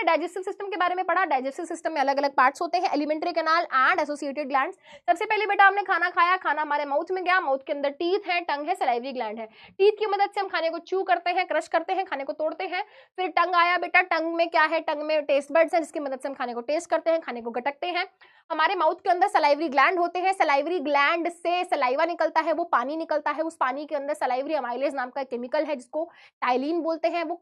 Digestive system के बारे में पढ़ा। डाइजेस्टिव सिस्टम में अलग अलग पार्ट्स होते हैं, alimentary canal and associated glands. सबसे पहले बेटा हमने खाना खाया, खाना हमारे माउथ में गया, माउथ के अंदर टीथ है, टंग है, सलाइवरी ग्लैंड है। टीथ की मदद से हम खाने को च्यू करते हैं, क्रश करते हैं, खाने को तोड़ते हैं। फिर टंग आया बेटा, टंग में क्या है, टंग में टेस्ट बड्स है जिसकी मदद से हम खाने को टेस्ट करते हैं, खाने को गटकते हैं। हमारे माउथ के अंदर सलाइवरी ग्लैंड होते हैं, सलाइवरी ग्लैंड से सलाइवा निकलता है, वो पानी निकलता है, उस पानी के अंदर सलाइवरी अमाइलेज नाम का केमिकल है जिसको टाइलिन बोलते हैं। वो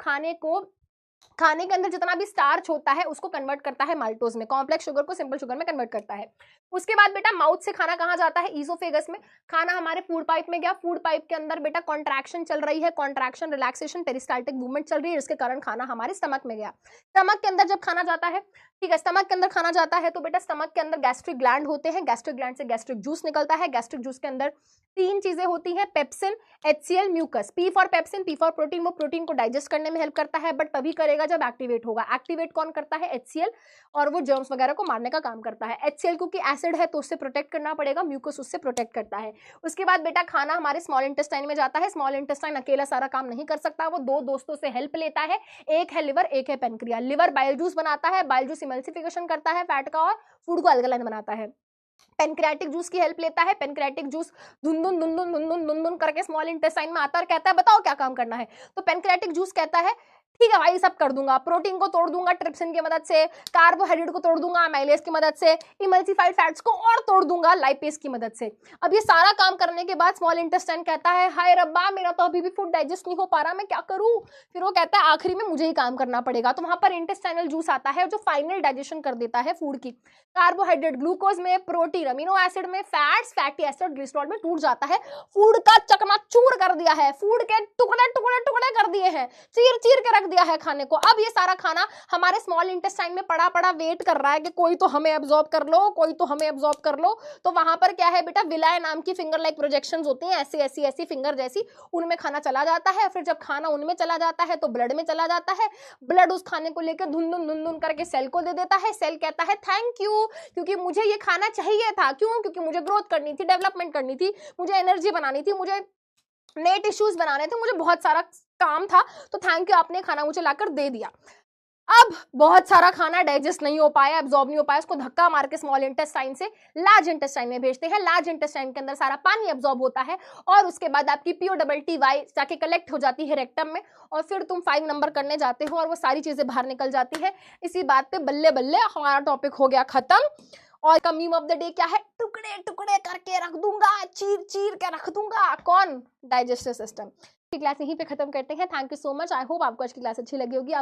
खाने के अंदर जितना भी स्टार्च होता है उसको कन्वर्ट करता है माल्टोज में, कॉम्प्लेक्स शुगर को सिंपल शुगर में कन्वर्ट करता है। उसके बाद बेटा माउथ से खाना कहाँ जाता है, ईसोफेगस में। खाना हमारे फूड पाइप में गया, फूड पाइप के अंदर बेटा कॉन्ट्रैक्शन चल रही है, कॉन्ट्रैक्शन, रिलैक्सेशन, पेरिस्टाल्टिक मूवमेंट चल रही है, जिसके कारण खाना हमारे स्टमक में गया। स्टमक के अंदर जब खाना जाता है, ठीक है, स्टमक के अंदर खाना जाता है तो बेटा स्टमक के अंदर गैस्ट्रिक ग्लैंड होते हैं, गैस्ट्रिक ग्लैंड से गैस्ट्रिक जूस निकलता है। गैस्ट्रिक जूस के अंदर 3 चीजें होती हैं, pepsin, HCl, mucus. P for pepsin, P for protein, वो प्रोटीन को डाइजेस्ट करने में हेल्प करता है, बट तभी करेगा जब एक्टिवेट होगा। एक्टिवेट कौन करता है, HCl, और वो जर्म्स वगैरह को मारने का काम करता है। HCl क्योंकि एसिड है तो उससे प्रोटेक्ट करना पड़ेगा, म्यूकस उससे प्रोटेक्ट करता है। उसके बाद बेटा खाना हमारे स्मॉल इंटेस्टाइन में जाता है। स्मॉल इंटेस्टाइन अकेला सारा काम नहीं कर सकता, वो 2 दोस्तों से हेल्प लेता है, एक है लिवर, एक है पेनक्रिया। लिवर बाइल जूस बनाता है, बाइल जूस इमल्सिफिकेशन करता है फैट का और फूड को अल्कलाइन बनाता है। पेनक्रियाटिक जूस की हेल्प लेता है, पेनक्रियाटिक जूस धुन करके स्मॉल इंटेस्टाइन में आता है और कहता है बताओ क्या काम करना है। तो पेनक्रियाटिक जूस कहता है ठीक है भाई सब कर दूंगा, प्रोटीन को तोड़ दूंगा ट्रिप्सिन की मदद से, कार्बोहाइड्रेट को तोड़ दूंगा अमाइलेज की मदद से, इमल्सिफाइड फैट्स को और तोड़ दूंगा लाइपेज की मदद से। अब ये सारा काम करने के बाद स्मॉल इंटेस्टाइन कहता है हाय रब्बा मेरा तो अभी भी फूड डाइजेस्ट नहीं हो पा रहा, मैं क्या करूं। फिर वो कहता है आखिरी में मुझे ही काम करना पड़ेगा। तो वहां पर इंटेस्टाइनल जूस आता है जो फाइनल डाइजेशन कर देता है फूड की। कार्बोहाइड्रेट ग्लूकोज में, प्रोटीन अमीनो एसिड में, फैट्स फैटी एसिड ग्लिसरॉल में टूट जाता है। फूड का चकनाचूर कर दिया है, फूड के टुकड़े टुकड़े टुकड़े कर दिए हैं, चीर चीर के रख दिया है खाने को। अब ये सारा खाना हमारे स्मॉल इंटेस्टाइन में पड़ा पड़ा वेट कर रहा है कि कोई तो हमें एब्जॉर्ब कर लो, कोई तो हमें एब्जॉर्ब कर लो। तो वहां पर क्या है बेटा, विलाय नाम की फिंगर लाइक प्रोजेक्शंस होती हैं, ऐसी ऐसी ऐसी फिंगर जैसी, उनमें खाना चला जाता है। फिर जब खाना उनमें चला जाता है तो ब्लड में चला जाता है, ब्लड उस खाने को लेकर धुन धुन करके सेल को दे देता है। सेल कहता है थैंक यू, क्योंकि मुझे ये खाना चाहिए था। क्यों? क्योंकि मुझे ग्रोथ करनी थी, डेवलपमेंट करनी थी, मुझे एनर्जी बनानी थी, मुझे नए टिश्यूज बनाने थे, मुझे बहुत सारा काम था, तो थैंक यू आपने खाना मुझे लाकर दे दिया। अब बहुत सारा खाना डाइजेस्ट नहीं हो पाया, एब्जॉर्ब नहीं हो पाया, उसको धक्का मार के स्मॉल इंटेस्टाइन से लार्ज इंटेस्टाइन में भेजते हैं। लार्ज इंटेस्टाइन के अंदर सारा पानी एब्जॉर्ब होता है और उसके बाद आपकी POTTY जाके कलेक्ट हो जाती है रेक्टम में, और फिर तुम 5 नंबर करने जाते हो और वो सारी चीजें बाहर निकल जाती है। इसी बात पे बल्ले बल्ले हमारा टॉपिक हो गया खत्म। और का मीम ऑफ द डे क्या है, टुकड़े टुकड़े करके रख दूंगा, चीर चीर के रख दूंगा। कौन? Digestive system. क्लास यहीं पे खत्म करते हैं। Thank you so much. I hope आपको आज की क्लास अच्छी लगी होगी।